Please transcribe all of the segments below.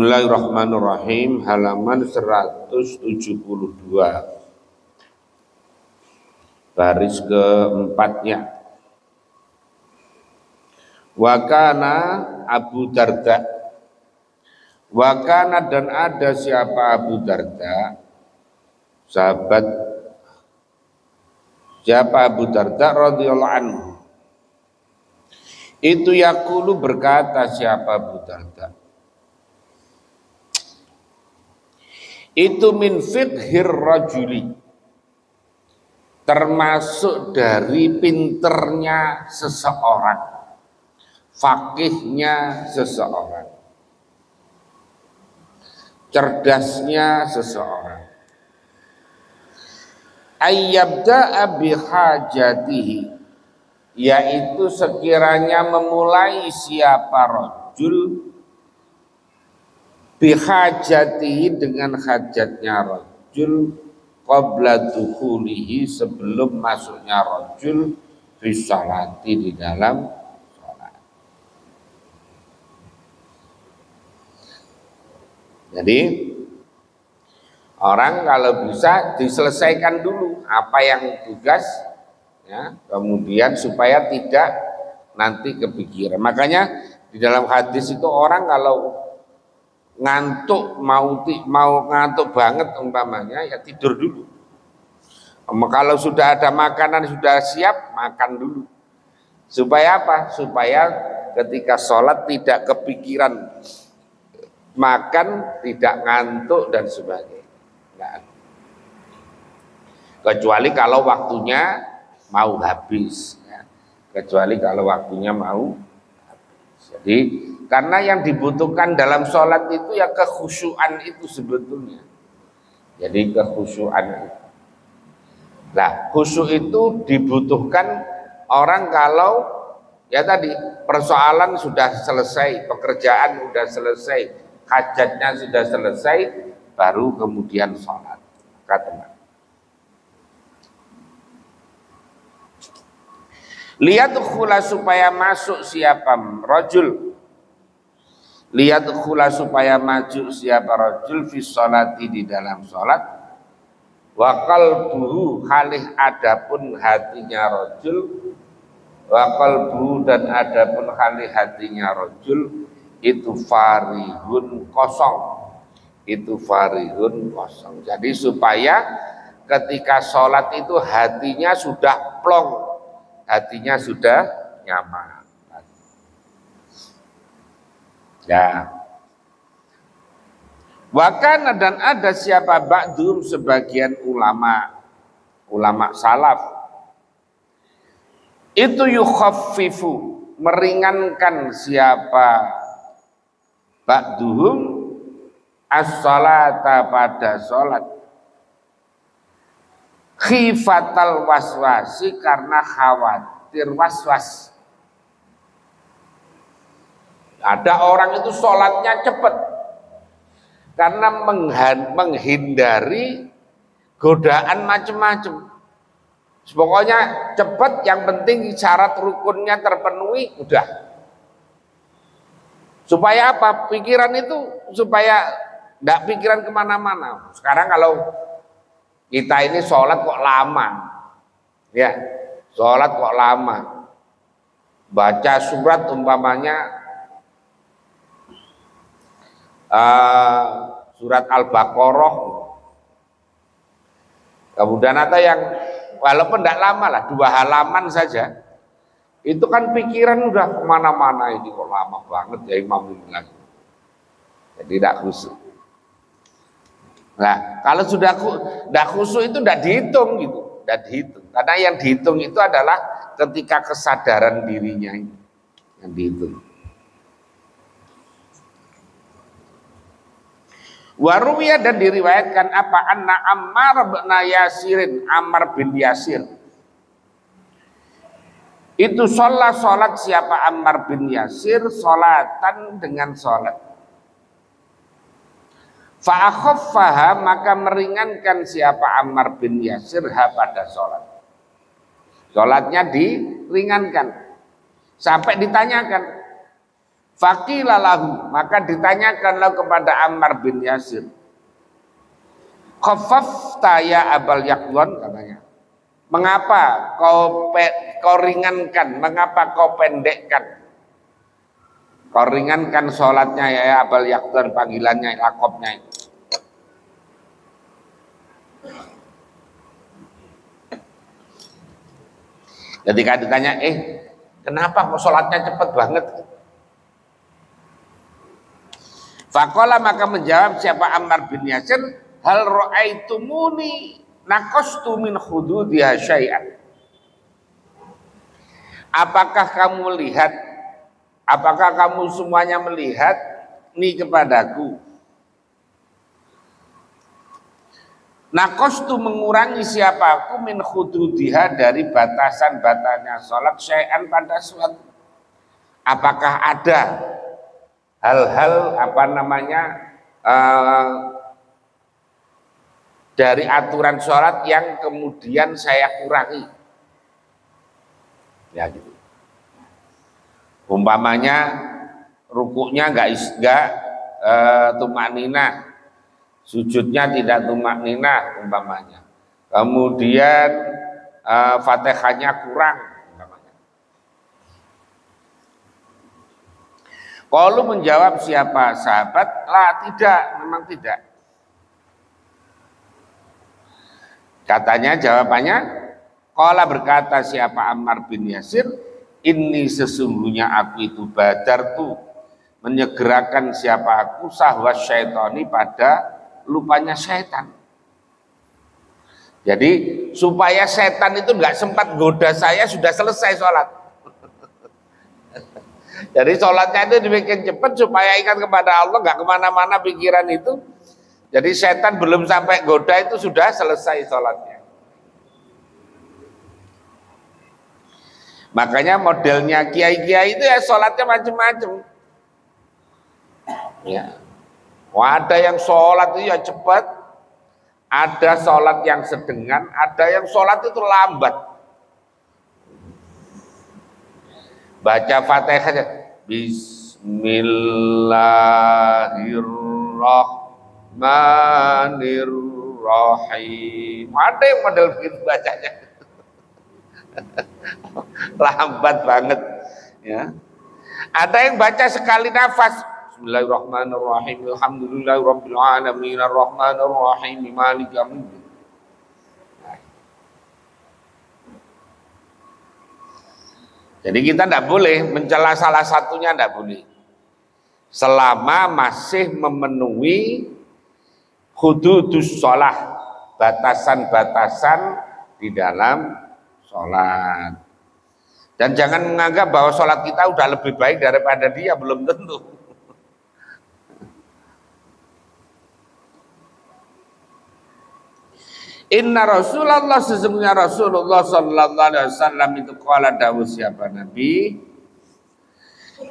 Bismillahirrahmanirrahim, halaman 172, baris keempatnya. Wakana Abu Darda, wakana dan ada siapa Abu Darda, sahabat siapa Abu Darda radhiyallahu anhu. Itu yaqulu berkata siapa Abu Darda, itu min fiqhir rajuli, termasuk dari pinternya seseorang, fakihnya seseorang, cerdasnya seseorang. Ayyabda'a bihajatihi, yaitu sekiranya memulai siapa rajul bihajatihi dengan hajatnya rajul qabla dukhulihi, sebelum masuknya rajul fi sholati, di dalam sholat. Jadi orang kalau bisa diselesaikan dulu apa yang tugas ya, kemudian supaya tidak nanti kepikiran. Makanya di dalam hadis itu orang kalau ngantuk, mau ngantuk banget umpamanya, ya tidur dulu. Kalau sudah ada makanan sudah siap, makan dulu. Supaya apa? Supaya ketika sholat tidak kepikiran makan, tidak ngantuk dan sebagainya. Nah, kecuali kalau waktunya mau habis ya. Kecuali kalau waktunya mau habis. Jadi karena yang dibutuhkan dalam sholat itu ya kekhusyuan itu sebetulnya. Jadi kekhusyuan itu. Nah, khusyuk itu dibutuhkan orang kalau ya tadi persoalan sudah selesai, pekerjaan sudah selesai, hajatnya sudah selesai, baru kemudian sholat. Kata lihat khula, supaya masuk siapa rajul, lihat khula supaya maju siapa rajul fi sholati, di dalam sholat, wa qalbuhu, halih adapun hatinya rajul, wa qalbuhu, dan adapun halih hatinya rajul, itu farihun kosong, itu farihun kosong. Jadi supaya ketika sholat itu hatinya sudah plong, hatinya sudah nyaman. Ya. Wakana dan ada siapa ba'dhum, sebagian ulama salaf, itu yukhaffifu, meringankan siapa ba'dhum as-salata, pada salat, khifatal waswasi, karena khawatir waswas. Ada orang itu sholatnya cepat karena menghindari godaan macam-macam. Pokoknya cepat, yang penting syarat rukunnya terpenuhi, udah. Supaya apa? Pikiran itu supaya tidak pikiran kemana-mana. Sekarang kalau kita ini sholat kok lama, ya, sholat kok lama, baca surat umpamanya surat Al-Baqarah, kemudian ada yang walaupun tidak lama lah, 2 halaman saja, itu kan pikiran udah kemana-mana, ini kok lama banget ya imam ini lagi, jadi tidak khusyuk. Nah, kalau sudah tidak khusyuk itu tidak dihitung gitu, tidak dihitung, karena yang dihitung itu adalah ketika kesadaran dirinya ini yang dihitung. Waruwiyah, dan diriwayatkan apa, anna Ammar bin Yasirin, Ammar bin Yasir itu sholat siapa Ammar bin Yasir, sholatan, dengan sholat, fa'akhaffaha, maka meringankan siapa Ammar bin Yasir ha, pada sholat. Sholatnya diringankan sampai ditanyakan, Faqila lahu, maka ditanyakanlah kepada Ammar bin Yasir, khaffafta ya Abal Yaqdhan, katanya. Mengapa kau ringankan, mengapa kau pendekkan? Kau ringankan sholatnya ya Abal Yaqdhan, panggilannya, lakopnya itu. Ketika ditanya, kenapa kok sholatnya cepat banget? Faqala, maka menjawab siapa Ammar bin Yasir, hal ra'aitumuni naqastu min hududiha syai'an. Apakah kamu semuanya melihat nih kepadaku? Naqastu, mengurangi siapa aku, min hududiha, dari batasan-batasnya salat, syai'an, pada suatu. Apakah ada hal-hal dari aturan sholat yang kemudian saya kurangi, ya gitu. Umpamanya rukuknya enggak tumak ninah, sujudnya tidak tumak ninah umpamanya, kemudian Fatihahnya kurang umpamanya. Qalu, menjawab siapa sahabat, lah tidak, memang tidak. Katanya, jawabannya, qala, berkata siapa Ammar bin Yasir, ini sesungguhnya aku itu badartu, menyegerakan siapa aku, sahwas syaitani, pada lupanya syaitan. Jadi supaya setan itu enggak sempat goda saya, sudah selesai sholat. Jadi sholatnya itu dibikin cepat supaya ingat kepada Allah, enggak kemana-mana pikiran itu. Jadi setan belum sampai goda itu sudah selesai sholatnya. Makanya modelnya kiai-kiai itu ya sholatnya macam-macam. Ya. Ada yang sholat itu ya cepat, ada sholat yang sedengan, ada yang sholat itu lambat. Baca Fatihah, Bismillahirrahmanirrahim. Ada yang model begitu bacanya. Lambat banget, ya. Ada yang baca sekali nafas, Bismillahirrahmanirrahim, alhamdulillahirabbil alamin, arrahmanirrahim, maliki yaumiddin. Jadi kita tidak boleh mencela salah satunya, tidak boleh, selama masih memenuhi hududus sholah, batasan-batasan di dalam sholat. Dan jangan menganggap bahwa sholat kita udah lebih baik daripada dia, belum tentu. Inna Rasulullah, sesungguhnya Rasulullah sallallahu alaihi wasallam itu qala, dawuh siapa Nabi,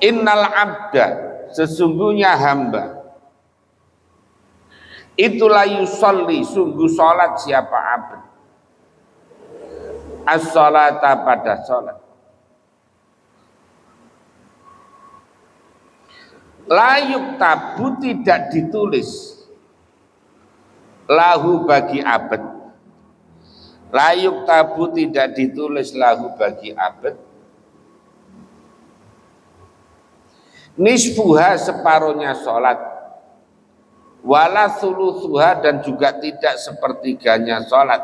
innal abda, sesungguhnya hamba, itulah yusolli, sungguh sholat siapa abd, as-sholata, pada sholat, layuk tabu, tidak ditulis, lahu, bagi abd, layuk tabu, tidak ditulis, lahu, bagi abd, nisfuha, separuhnya sholat, wala thuluthuha, dan juga tidak sepertiganya sholat,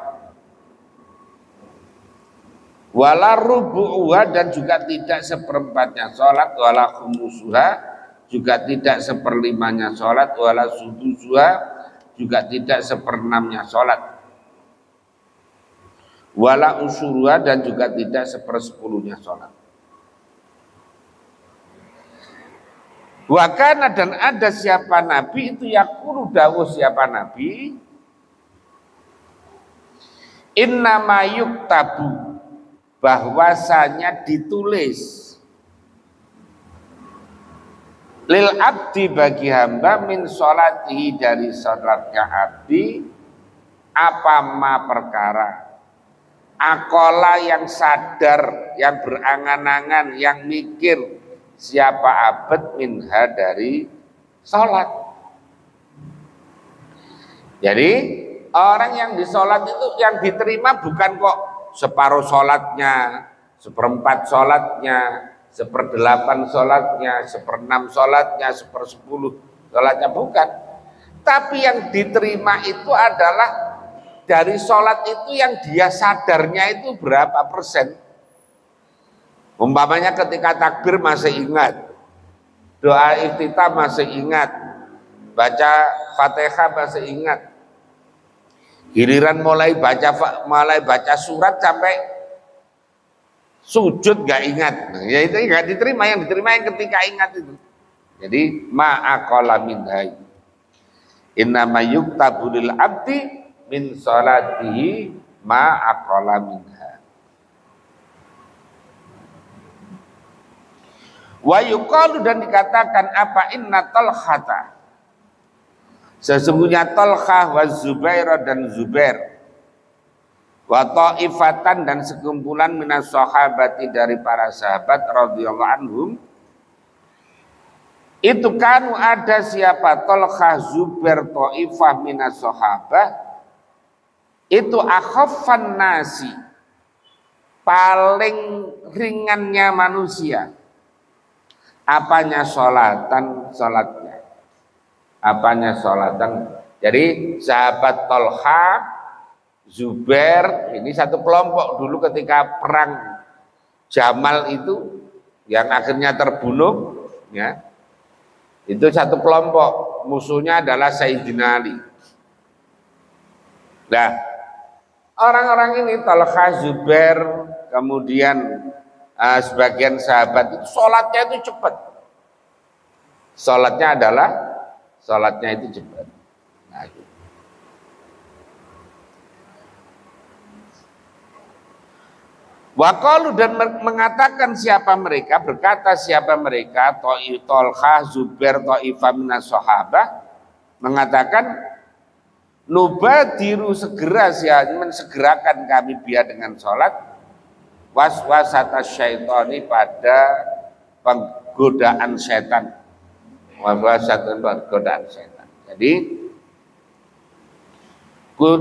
wala rubu'uha, dan juga tidak seperempatnya sholat, wala khumusuha, juga tidak seperlimanya sholat, wala sudusuha, juga tidak seperenamnya sholat, wala usuruha, dan juga tidak sepersepuluhnya sholat. Wakana, dan ada siapa Nabi itu yaqulu, dawuh siapa Nabi, innama yuktabu, bahwasanya ditulis, lil abdi, bagi hamba, min sholatihi, dari sholatnya abdi, apa ma, perkara, akola, yang sadar, yang berangan-angan, yang mikir, siapa abad minha dari sholat. Jadi orang yang disolat itu yang diterima bukan kok separuh sholatnya, seperempat sholatnya, seperdelapan sholatnya, seperenam sholatnya, sepersepuluh sholatnya, bukan. Tapi yang diterima itu adalah dari sholat itu yang dia sadarnya itu berapa persen. Umpamanya ketika takbir masih ingat, doa iftitah masih ingat, baca Fatihah masih ingat, giliran mulai baca surat sampai sujud nggak ingat. Nah, ya itu nggak diterima, yang diterima yang ketika ingat itu. Jadi ma'aqala minha, innama yuktabu lil abdi min salatihi ma'aqala minha. Wa yuqalu, dan dikatakan apa, inna Talhata, sesungguhnya Talhah wa Zubair dan Zubair, wa ta'ifatan, dan sekumpulan minas sahabati, dari para sahabat radhiyallahu anhum, itu kanu ada siapa, Talhah, Zubair, ta'ifah minas sahabah, itu akhaffan nasi, paling ringannya manusia. Apanya? Sholatan, sholatnya. Apanya? Sholatan. Jadi sahabat Talha, Zubair, ini satu kelompok dulu ketika perang Jamal itu, yang akhirnya terbunuh, ya, itu satu kelompok. Musuhnya adalah Sayyidina Ali. Nah, orang-orang ini Talha, Zubair, kemudian sebagian sahabat itu sholatnya itu cepat. Sholatnya itu cepat. Nah, gitu. Waqalu, dan mengatakan siapa mereka, berkata siapa mereka, Talha, Zubair, ta'ifah minas sahabah, mengatakan nubadiru, segera mensegerakan kami biar dengan sholat, waswasata syaitani, pada penggodaan setan. Waswasata, penggodaan setan. Jadi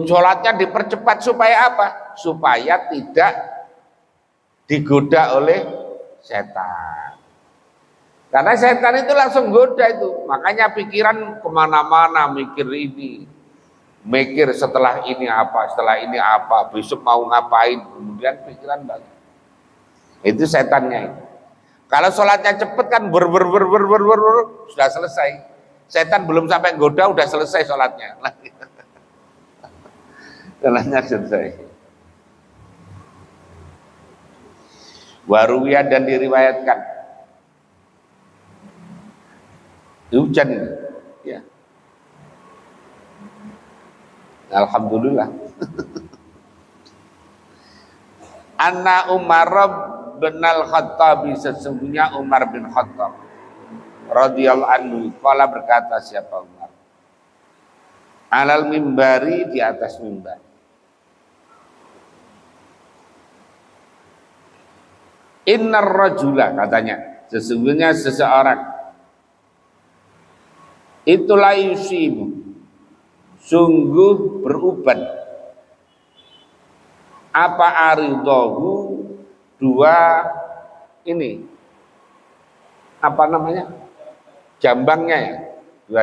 sholatnya dipercepat supaya apa? Supaya tidak digoda oleh setan. Karena setan itu langsung goda itu. Makanya pikiran kemana-mana, mikir ini, mikir setelah ini apa, besok mau ngapain, kemudian pikiran balik. Itu setannya itu. Kalau sholatnya cepet kan sudah selesai. Setan belum sampai goda udah selesai sholatnya. Sholatnya selesai. Waruwiyah, dan diriwayatkan. Hujan ini, ya. Alhamdulillah. Anna Umar bin Al-Khattab, sesungguhnya Umar bin Khattab radhiyallahu anhu, qala, berkata siapa Umar, alal mimbari, di atas mimbar, innar rajula, katanya sesungguhnya seseorang itu la yusibu, sungguh beruban, apa aridahu, dua ini apa namanya, jambangnya ya, dua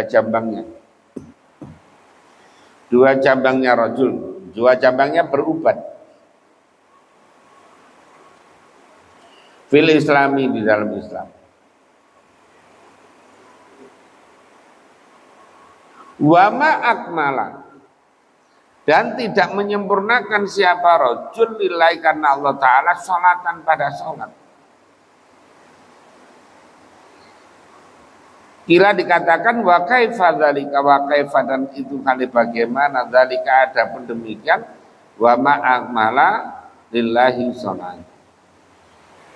jambangnya rajul, dua jambangnya beruban fil islami, di dalam Islam. Wa ma akmala, dan tidak menyempurnakan siapa rajul lillahi, karena Allah Ta'ala, sholatan, pada sholat. Kira dikatakan wa kaifa dzalika, wa kaifa, dan itu kali bagaimana, dzalika, ada pun demikian, wa ma akmala lillahi sholat.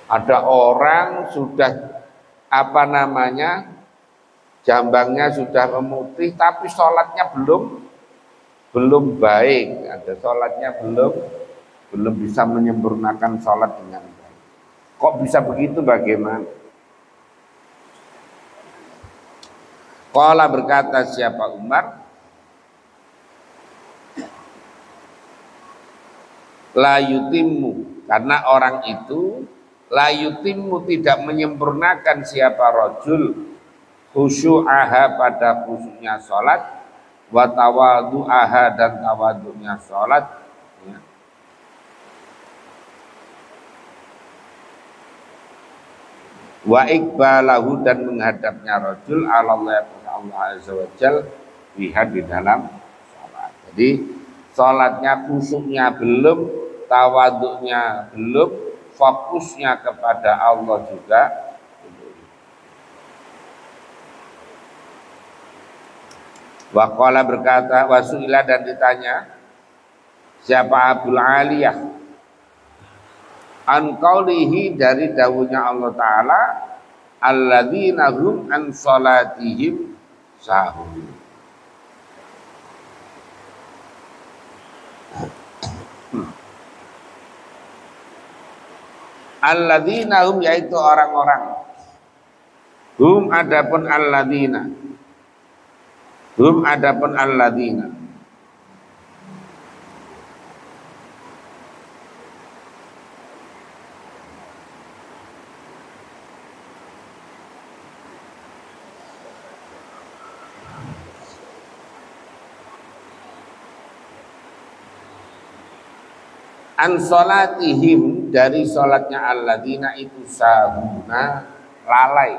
Ada orang sudah apa namanya, jambangnya sudah memutih, tapi sholatnya belum baik. Ada sholatnya belum bisa menyempurnakan sholat dengan baik. Kok bisa begitu, bagaimana? Qala berkata siapa Umar, la yutimmu, karena orang itu la yutimmu tidak menyempurnakan siapa rajul khusyu'aha pada khusyuknya salat wa tawadhu'aha dan tawadhu'nya salat ya. Wa iqbalahu dan menghadapnya rajul Allah azza wa jal biha di dalam salat. Jadi salatnya khusyuknya belum, tawadhu'nya belum, fokusnya kepada Allah juga. Wa qala berkata, wasuila dan ditanya siapa Abul Aliyah an qaulihi dari dawuhnya Allah Ta'ala alladzina hum an salatihim sahun. Alladzina hum yaitu orang-orang, hum adapun alladzina, hum adapun alladzina an salatihim dari salatnya alladzina itu sahuna lalai.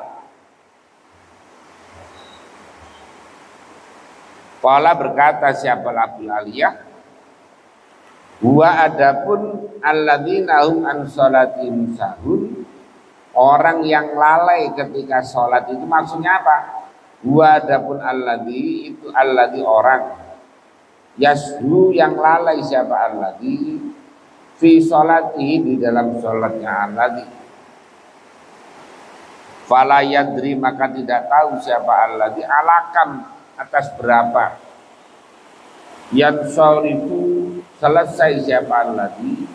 Qala berkata siapa Abul Aliyah, wa adapun alladzina hum an salatihim sahun, orang yang lalai ketika salat itu maksudnya apa? Wa adapun alladzi itu alladzi orang yashu yang lalai siapa alladzi fi sholatihi di dalam sholatnya alladzi fala yadri maka tidak tahu siapa alladzi alakam atas berapa yansorifu selesai siapa alladzi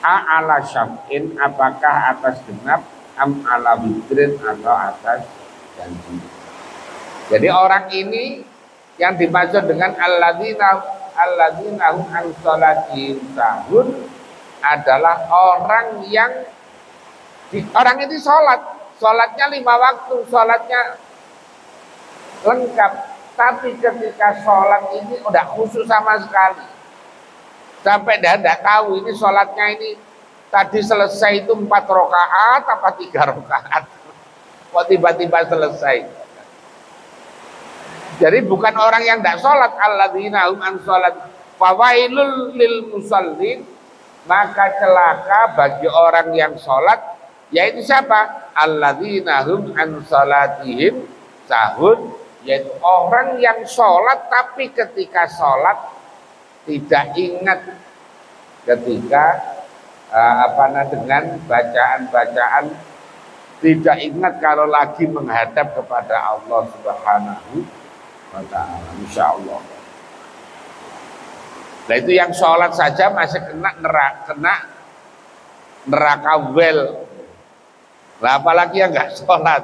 ala syaf'in apakah atas genap am ala witrin atau atas janji. Jadi orang ini yang dimaksud dengan alladzina hum an salatihim sahun adalah orang yang orang ini sholatnya 5 waktu, sholatnya lengkap, tapi ketika sholat ini udah khusus sama sekali, sampai dia tidak tahu ini sholatnya ini tadi selesai itu 4 rakaat apa 3 rakaat, kok tiba-tiba selesai. Jadi bukan orang yang tidak sholat, alladzina hum an sholat fawailul lil musallin, maka celaka bagi orang yang sholat, yaitu siapa? Alladzina hum an sholatihim sahun, yaitu orang yang sholat tapi ketika sholat tidak ingat ketika dengan bacaan-bacaan, tidak ingat kalau lagi menghadap kepada Allah Subhanahu wa ta'ala, insyaallah. Nah itu yang sholat saja masih kena neraka well. Nah apalagi yang nggak sholat.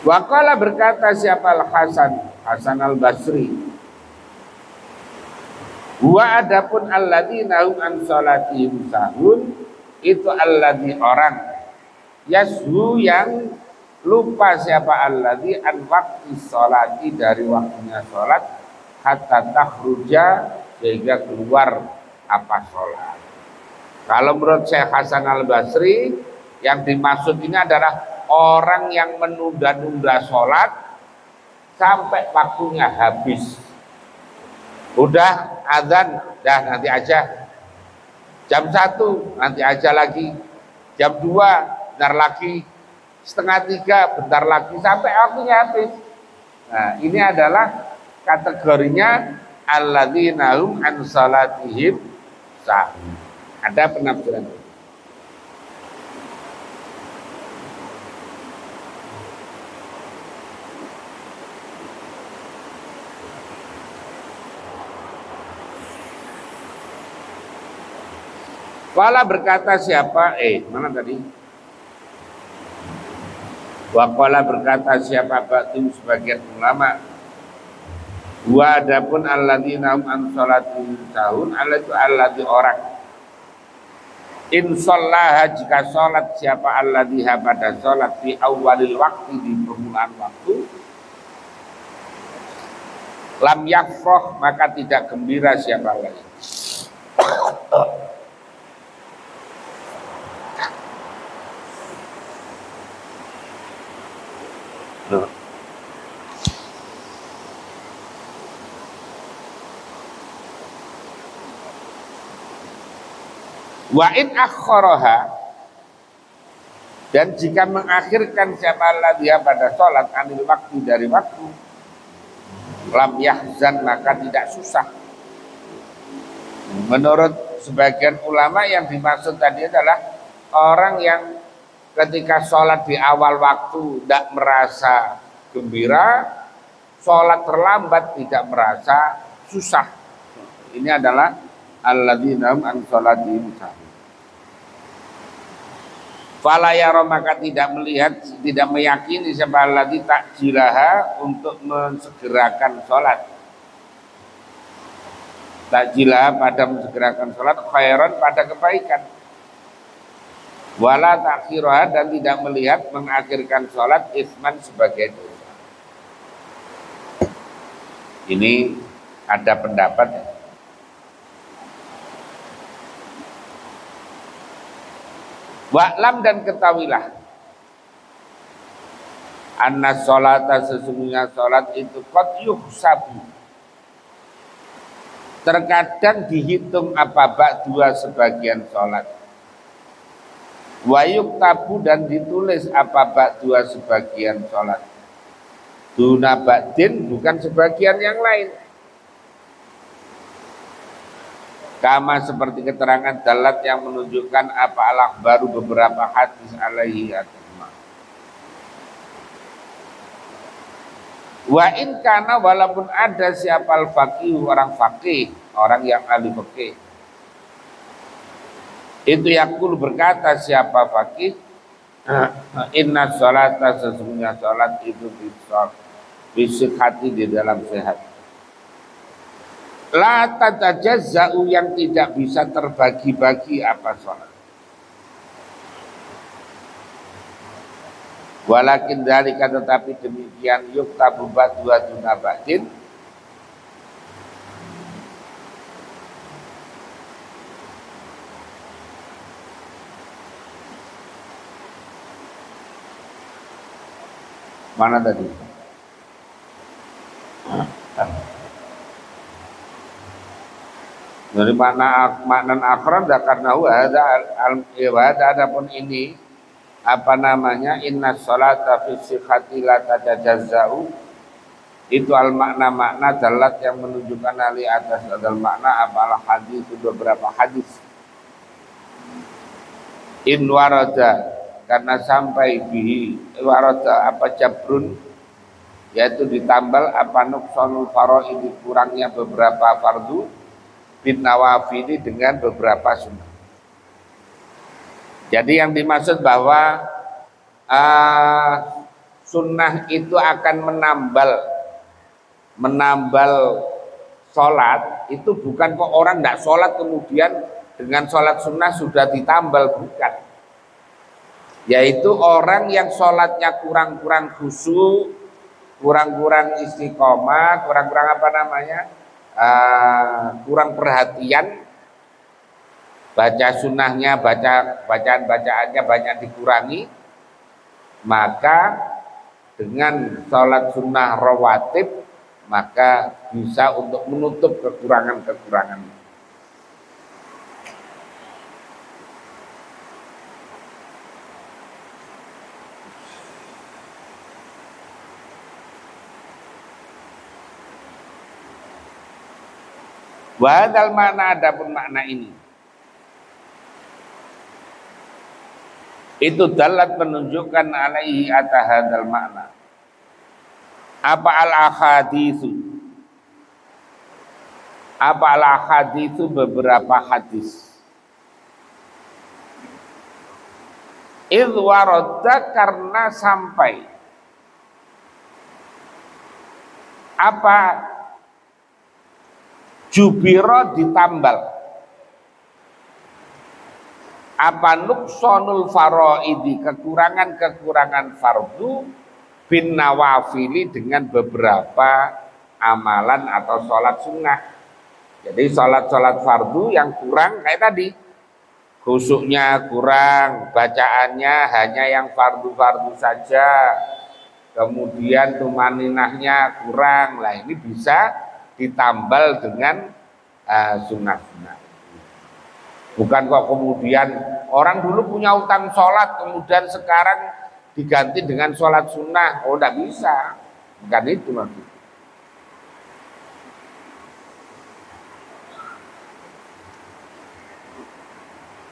Waqala berkata siapa Hasan al-Basri, wa adapun alladzina hum an salatihim sahun, itu alladzi orang yashu yang lupa siapa alladzi an waqti sholati dari waktunya sholat hatta takhruja sehingga keluar apa sholat. Kalau menurut Syekh Hasan al-Basri yang dimaksud ini adalah orang yang menunda-nunda sholat sampai waktunya habis. Udah azan, dah nanti aja. Jam 1 nanti aja lagi. Jam 2 bentar lagi, setengah 3 bentar lagi, sampai waktunya habis. Nah ini adalah kategorinya alladzina hum an salatihim sahun. Ada penafsiran. Wala berkata siapa? Mana tadi? Waqala berkata siapa ba'du sebagian ulama, wa adapun alladzina hum an sholatin sahun, allatu alladzi orang in shallaha jika salat siapa alladziha pada salat fi awalil waktu di permulaan waktu, lam yafrah maka tidak gembira siapa lagi. Wa in akharaha, dan jika mengakhirkan siapa dia pada sholat anil waktu dari waktu, lam yahzan maka tidak susah. Menurut sebagian ulama yang dimaksud tadi adalah orang yang ketika sholat di awal waktu tidak merasa gembira, sholat terlambat tidak merasa susah. Ini adalah alladzina hum an sholatihim sahun. Fala yara maka tidak melihat, tidak meyakini siapa alladzi takjilaha untuk mensegerakan sholat. Takjilaha pada mensegerakan sholat, khairan pada kebaikan. Wala takhiraha dan tidak melihat mengakhirkan sholat isman sebagai dosa. Ini ada pendapat. Wa'lam dan ketahuilah anna sholata sesungguhnya sholat itu qad yuhsabu terkadang dihitung apa ba'dua sebagian sholat, wa yuktabu dan ditulis apa ba'dua sebagian sholat, duna ba'din bukan sebagian yang lain. Kama seperti keterangan dalat yang menunjukkan apa alah baru beberapa hadis alaihi atma. Wa in kana walaupun ada siapa al-faqih orang faqih, orang yang ahli fikih. Itu yakul berkata siapa faqih, inna sholata sesungguhnya sholat itu fisik hati di dalam sehat. La tatajazza'u yang tidak bisa terbagi-bagi apa sholat. Walakin dzalika tetapi demikian yuktabu ba'dua duna ba'din. Mana tadi? Dari makna akhram karena ada adapun ini apa namanya inna sholata fi sihhati la tatajazza'u itu al makna dalat yang menunjukkan ali atas adalah makna apalah hadis itu beberapa hadis in warada karena sampai bihi warada apa jabrun yaitu ditambal apa nuqsanul faraid kurangnya beberapa fardu bin nawafili dengan beberapa sunnah. Jadi yang dimaksud bahwa sunnah itu akan menambal sholat itu bukan kok orang tidak sholat kemudian dengan sholat sunnah sudah ditambal, bukan. Yaitu orang yang sholatnya kurang-kurang khusyuk, kurang-kurang istiqomah, kurang-kurang apa namanya, kurang perhatian, baca sunnahnya, bacaan-bacaannya banyak dikurangi, maka dengan sholat sunnah rawatib maka bisa untuk menutup kekurangan-kekurangan. Wahadal makna adapun makna ini itu dalat menunjukkan alaihi atahadal makna apa al ahaditsu beberapa hadis idh waradda, karena sampai apa, jubiro ditambal apa, nuksonul faraidi, kekurangan fardu, bin nawafili, dengan beberapa amalan atau sholat sunnah. Jadi sholat fardu yang kurang kayak tadi, khusyuknya kurang, bacaannya hanya yang fardu saja, kemudian tumaninahnya kurang. Lah ini bisa ditambal dengan sunnah-sunnah. Bukan kok kemudian orang dulu punya utang sholat kemudian sekarang diganti dengan sholat sunnah. Oh, tidak bisa, bukan itu maksudnya.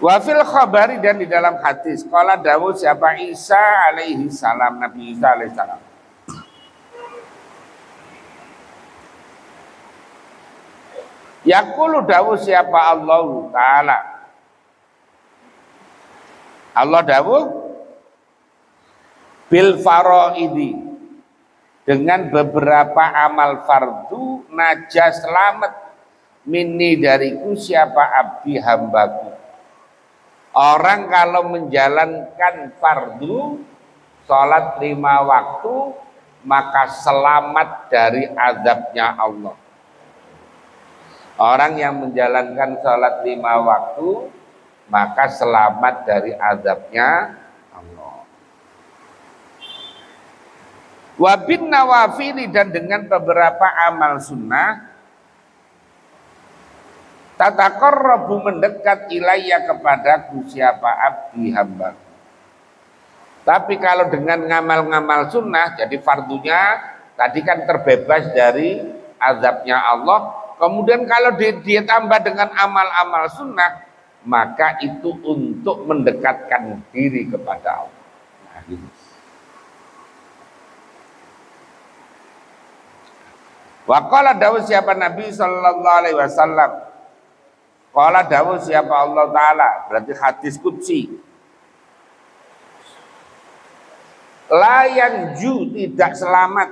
Wafil khabari, dan di dalam hadis, qala dawuh siapa Isa alaihi salam, Nabi Isa alaihi salam, yaqulu dawuh siapa Allah Ta'ala, Allah dawuh bil faraidi, dengan beberapa amal fardu, najah, selamat, minni, dariku, siapa abdi, hambaku. Orang kalau menjalankan fardu sholat 5 waktu, maka selamat dari azabnya Allah. Orang yang menjalankan sholat 5 waktu, maka selamat dari azabnya Allah. Wabin nawafili, dan dengan beberapa amal sunnah, tataqarrabu, mendekat, ilayya, kepadaku, siapa abdi, hamba. Tapi kalau dengan ngamal-ngamal sunnah, jadi fardunya tadi kan terbebas dari azabnya Allah. Kemudian kalau dia tambah dengan amal-amal sunnah, maka itu untuk mendekatkan diri kepada Allah. Nah, gitu. Wa qala dawuh siapa Nabi sallallahu alaihi wasallam, qala dawuh siapa Allah Ta'ala, berarti hadis qudsi, la yanju, tidak selamat,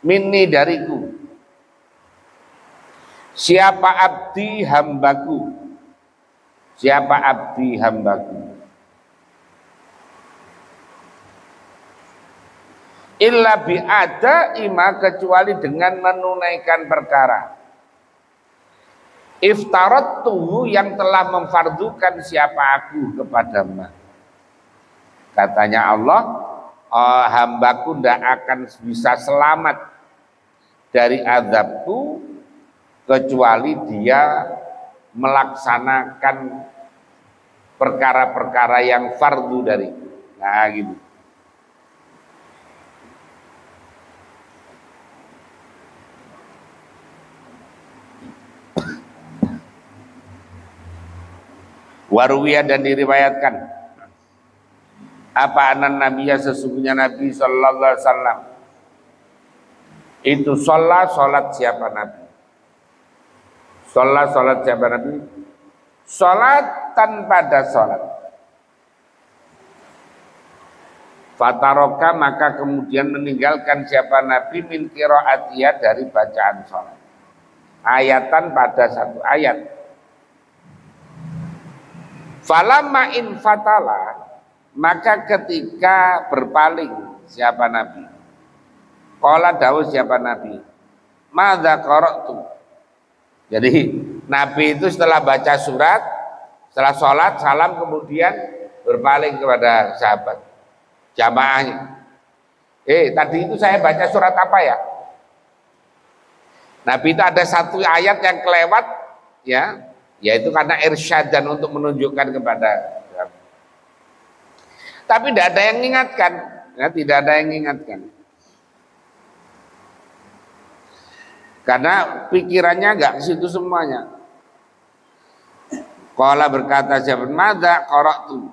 minni, dariku, siapa abdi, hambaku, siapa abdi, hambaku, illa bi'ada ima, kecuali dengan menunaikan perkara, iftaratuhu, yang telah memfardukan siapa aku kepadamu. Katanya Allah, hambaku tidak akan bisa selamat dari azabku kecuali dia melaksanakan perkara-perkara yang fardu dariku. Nah, gitu. Waruwiyah, dan diriwayatkan apa anan nabiya, sesungguhnya Nabi sallallahu alaihi wasallam itu sholat siapa Nabi, sholat siapa Nabi, sholat tanpa sholat, fataroka, maka kemudian meninggalkan siapa Nabi, min qiraatiyah, dari bacaan sholat, ayatan, pada satu ayat. Falamma in fatala, maka ketika berpaling siapa Nabi, qala dawuh siapa Nabi, madza qara'tu. Jadi Nabi itu setelah baca surat, setelah sholat salam, kemudian berpaling kepada sahabat jamaahnya, tadi itu saya baca surat apa ya? Nabi itu ada satu ayat yang kelewat, ya, yaitu karena irsyad dan untuk menunjukkan kepada, tapi tidak ada yang mengingatkan, ya, tidak ada yang mengingatkan, karena pikirannya nggak ke situ semuanya. Qala, berkata siapa, madza qara'tu,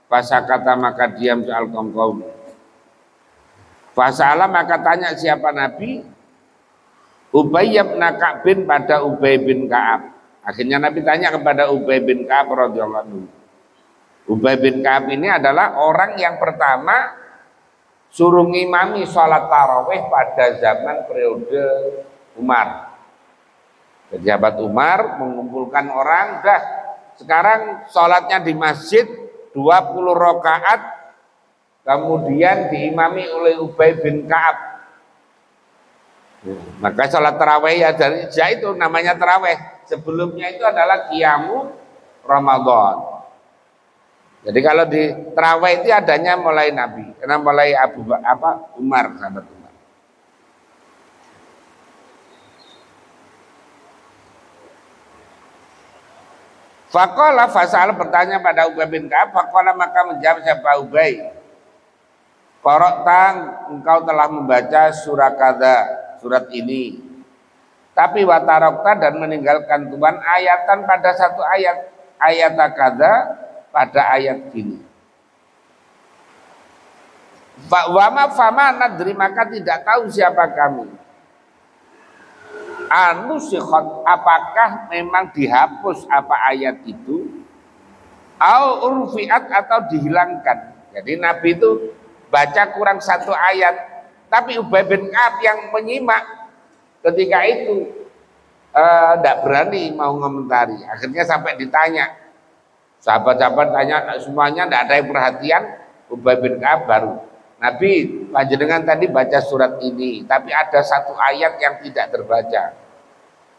fasakata, maka diam soal kaum. Fasala, maka tanya siapa Nabi, Ubay bin Ka'ab, pada Ubay bin Ka'ab. Akhirnya Nabi tanya kepada Ubay bin Ka'ab radhiyallahu anhu. Ubay bin Ka'ab ini adalah orang yang pertama suruh ngimami sholat tarawih pada zaman periode Umar. Pejabat Umar mengumpulkan orang, dah sekarang sholatnya di masjid 20 rakaat, kemudian diimami oleh Ubay bin Ka'ab. Maka sholat tarawih ya dari itu namanya tarawih. Sebelumnya itu adalah qiyamu Ramadan. Jadi kalau di tarawih itu adanya mulai Nabi, karena mulai Umar, sahabat Umar. Faqala fasal bertanya pada Ubay bin Ka'ab, faqala maka menjawab siapa Ubay, qara'ta engkau telah membaca surat ini, tapi watarokta dan meninggalkan Tuhan ayatan pada satu ayat kada pada ayat gini. Wama fama nadri maka tidak tahu siapa kami. Anusikhat apakah memang dihapus apa ayat itu? Au urfiat atau dihilangkan. Jadi Nabi itu baca kurang satu ayat, tapi Ubay bin Ka'ab yang menyimak ketika itu tidak berani mau ngomentari. Akhirnya sampai ditanya, sahabat-sahabat tanya semuanya, tidak ada yang perhatian. Ubay bin Ka'ab baru, Nabi panjenengan tadi baca surat ini, tapi ada satu ayat yang tidak terbaca.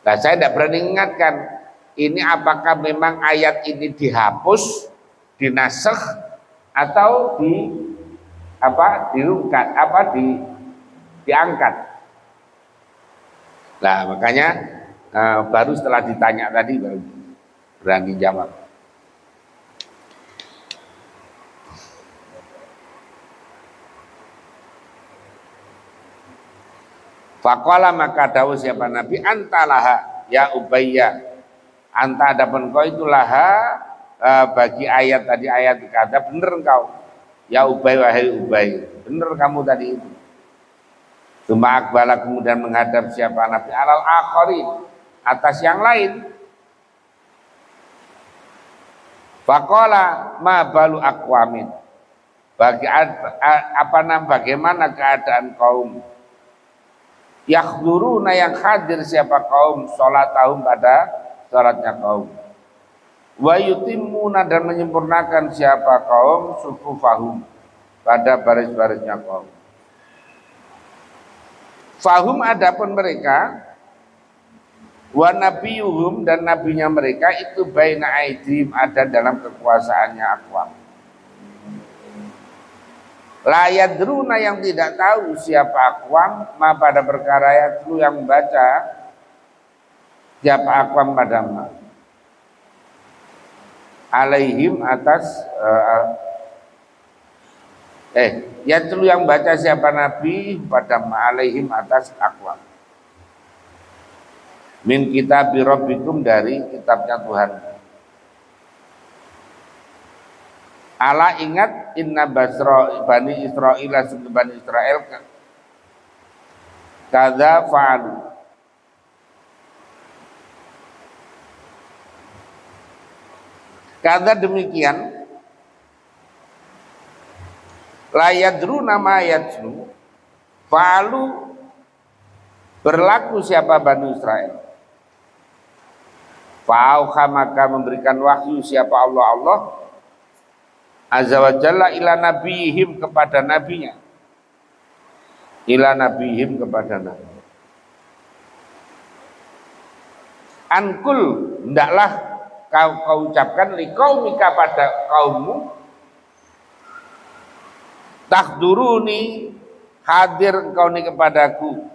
Nah saya tidak berani ingatkan, ini apakah memang ayat ini dihapus, dinasakh atau diangkat. Nah makanya baru setelah ditanya tadi baru berani jawab. Faqala maka dawuh siapa Nabi, antalaha ya Ubayya, anta adapun kau itulah bagi ayat tadi ayat kata bener engkau ya Ubay wahai Ubay, bener kamu tadi itu. Tsumma aqbala kemudian menghadap siapa Nabi alal akhari atas yang lain. Faqala ma balu aqwamin, bagaimana keadaan kaum yakhduruna yang hadir siapa kaum sholatahum pada sholatnya kaum, wa yutimmuna dan menyempurnakan siapa kaum sufufahum pada baris-barisnya kaum. Fahum adapun mereka, wa nabiyuhum dan nabinya mereka itu baina aidhim ada dalam kekuasaannya aqwam. La yadruna yang tidak tahu siapa aqwam ma pada perkara yatlu yang membaca siapa aqwam pada ma alaihim atas yatlu yang baca siapa nabi pada ma alaihim atas aqwam min kitabi rabbikum dari kitabnya Tuhan. Ala ingat inna basra bani Israil sungguh bani Israel kadza fa'alu kadza demikian la yadruna ma yatlu fa'alu berlaku siapa bani Israel fa'auha maka memberikan wahyu siapa Allah Azza wa Jalla ila nabihim kepada nabinya, ila nabihim kepada nabi. Ankul hendaklah kau ucapkan liqaumika pada kaummu, takhduruni hadir engkau ni kepadaku,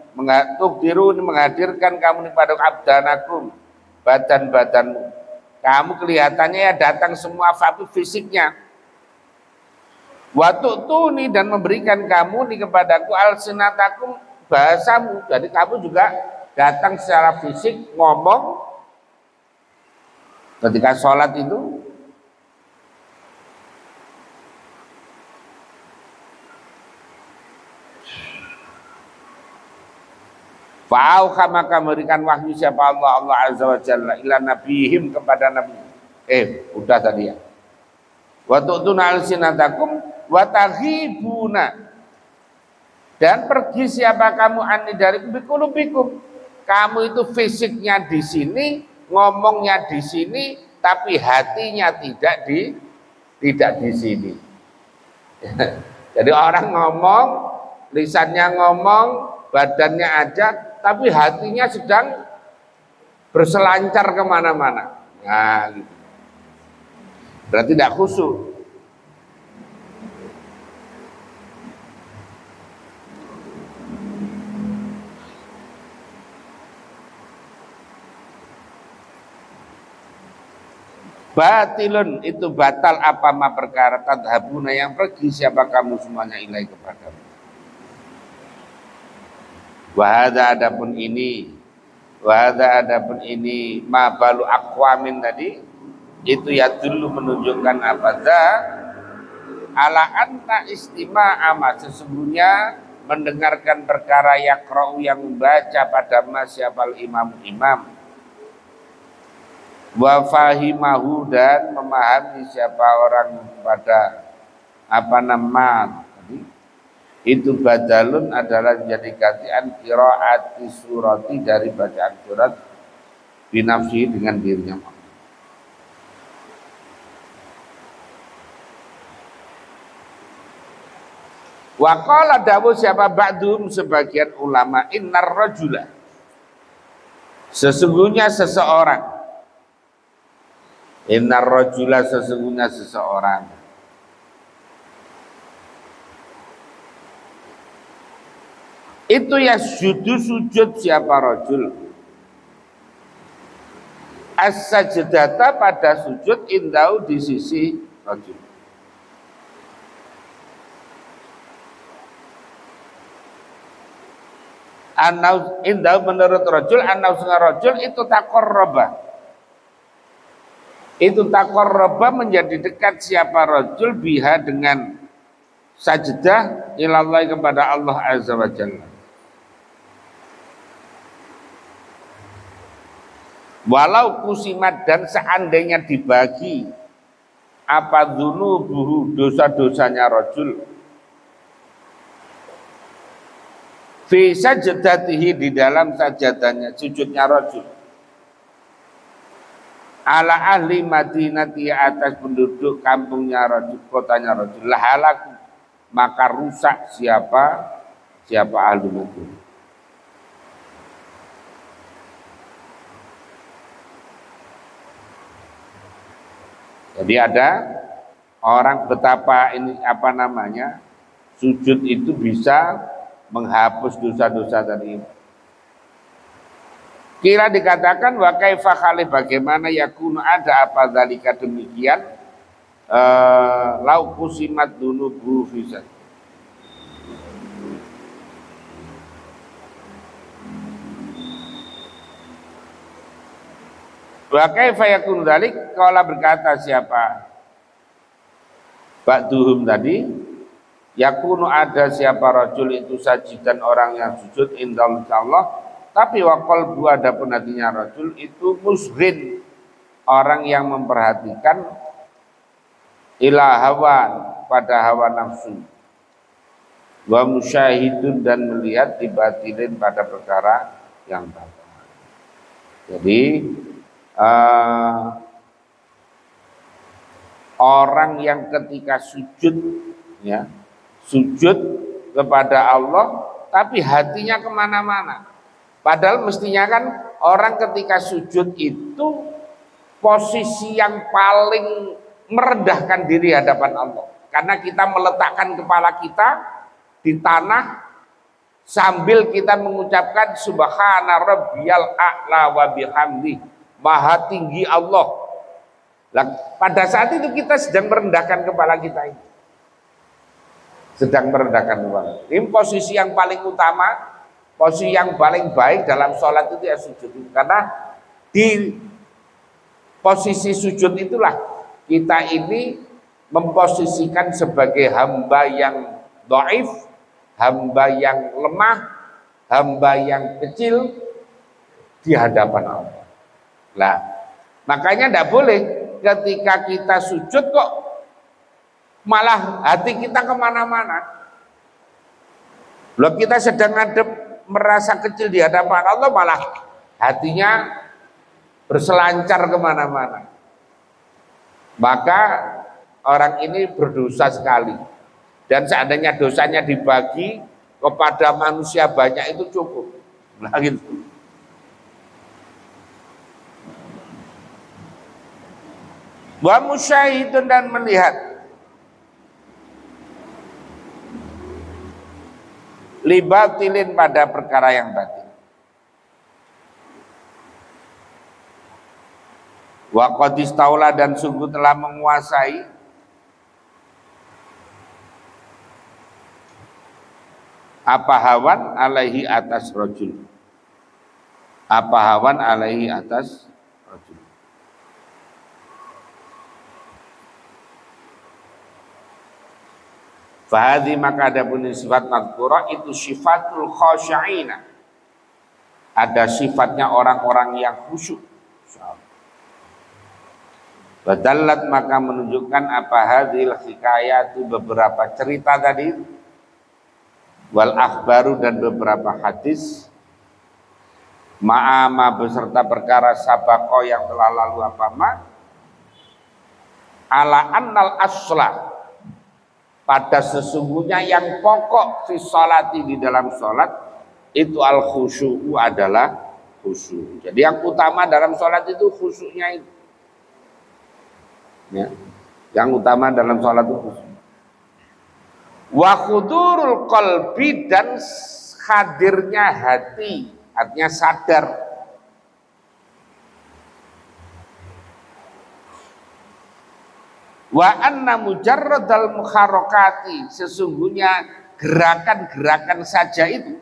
tukdiruni menghadirkan kamu ni pada abdanakum badan-badanmu. Kamu kelihatannya ya datang semua fisiknya. Waktu tuni dan memberikan kamu nih kepadaku alsinatakum bahasamu. Jadi kamu juga datang secara fisik ngomong ketika sholat itu. Fa'auha maka memberikan wahyu siapa Allah Azza wa Jalla ila nabihim kepada nabi. Udah tadi ya. Wa tu'tuna alsinatakum wa taghibuna, dan pergi siapa kamu anni dari bikulubikum. Kamu itu fisiknya di sini, ngomongnya di sini, tapi hatinya tidak di sini. Jadi orang ngomong, lisannya ngomong, badannya ada, tapi hatinya sedang berselancar kemana-mana. Nah, gitu. Berarti tidak khusyuk. Batilun, itu batal apa ma perkara tadhabuna yang pergi siapa kamu semuanya ilai kepadamu. Wahada adapun ini ma balu aqwamin tadi itu ya dulu menunjukkan apa ala anta istima'ama, sesungguhnya mendengarkan perkara yakra'u yang membaca pada siapal imam wa fahimahu, dan memahami siapa orang pada itu badalun adalah jadi gantian qiraati surati dari bacaan surat binafsi dengan dirinya. Wa qala dawu siapa ba'dum sebagian ulama innar rajula, sesungguhnya seseorang, innar rajula sesungguhnya seseorang itu ya sujud siapa rajul as-sajdata pada sujud indau di sisi rajul. Anau indau menurut rajul, anau sungai rajul itu taqarraba, itu taqarraba menjadi dekat siapa rajul biha dengan sajdah ilallah kepada Allah azza wa jalla. Walau kusimat, dan seandainya dibagi apa dzunubuhu dosa-dosanya rajul fi sajdatihi di dalam sajadahnya sujudnya rajul ala ahli Madinati atas penduduk kampungnya rajul, kotanya rajul, lahalaku maka rusak siapa ahli Madinah. Jadi ada orang betapa ini sujud itu bisa menghapus dosa-dosa tadi. Kira dikatakan wa kaifa khalif, bagaimana yakunu ada apa zalika demikian lau kusimat dunubu fisat. Wa kaifa yakunu dzalik, qala berkata siapa ba'duhum tadi, yakunu ada siapa rajul itu sajidan orang yang sujud indallah, tapi wa qalbu adapun hatinya rajul itu musghin orang yang memperhatikan ila hawan pada hawa nafsu, wa musyahidun dan melihat dibatilin pada perkara yang batal. Jadi orang yang ketika sujud kepada Allah tapi hatinya kemana-mana, padahal mestinya kan orang ketika sujud itu posisi yang paling merendahkan diri hadapan Allah, karena kita meletakkan kepala kita di tanah sambil kita mengucapkan subhana rabbiyal a'la wa bihamdi, maha tinggi Allah. Nah, pada saat itu kita sedang merendahkan kepala kita ini, sedang merendahkan kepala. Ini posisi yang paling utama, posisi yang paling baik dalam sholat itu ya sujud itu. Karena di posisi sujud itulah kita ini memposisikan sebagai hamba yang dhaif, hamba yang lemah, hamba yang kecil di hadapan Allah. Nah, makanya tidak boleh ketika kita sujud kok malah hati kita kemana-mana. Loh, kita sedang ngadep merasa kecil di hadapan Allah, malah hatinya berselancar kemana-mana. Maka orang ini berdosa sekali. Dan seandainya dosanya dibagi kepada manusia banyak itu cukup. Nah gitu. Wa musyahidun, dan melihat libatilin pada perkara yang batil. Wa qad istaula, dan sungguh telah menguasai apa hawan alaihi atas rajul. Apa hawan alaihi atas rajul. Fahadhi, maka ada pun sifat madhkurah itu sifatul khasyi'ina. Ada sifatnya orang-orang yang khusyuk. Badallat, maka menunjukkan apa hadhil hikayat, itu beberapa cerita tadi, wal akhbaru, dan beberapa hadis, ma'ama beserta perkara sabaqo yang telah lalu apa ma, ala annal asla, pada sesungguhnya yang pokok fi sholati, di dalam sholat itu al khusyu'u, adalah khusyuk. Jadi yang utama dalam sholat itu khusyuknya itu. Ya. Yang utama dalam sholat itu khusyuk. Wa khudurul qalbi, dan hadirnya hati, artinya sadar. Wa anna mujarradal mukharakati, sesungguhnya gerakan-gerakan saja itu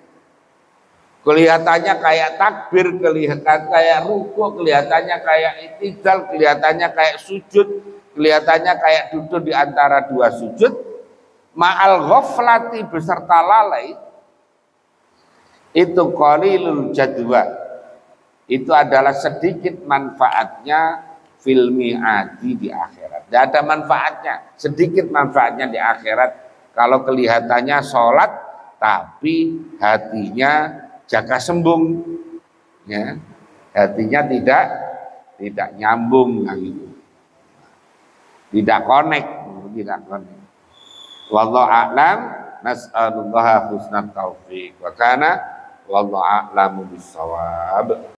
kelihatannya kayak takbir, kelihatan kayak rukuk, kelihatannya kayak i'tidal, kelihatannya kayak sujud, kelihatannya kayak duduk di antara dua sujud, ma'al ghaflati, beserta lalai, itu qalilul jadwa, itu adalah sedikit manfaatnya fil mi'adi, di akhirat. Tidak ada manfaatnya, sedikit manfaatnya di akhirat kalau kelihatannya sholat tapi hatinya jaga sembung, ya, hatinya tidak nyambung, gitu, tidak connect. Wallahu a'lam, nas'alullaha husnat taufiq wa kana wallahu a'lamu bissawab.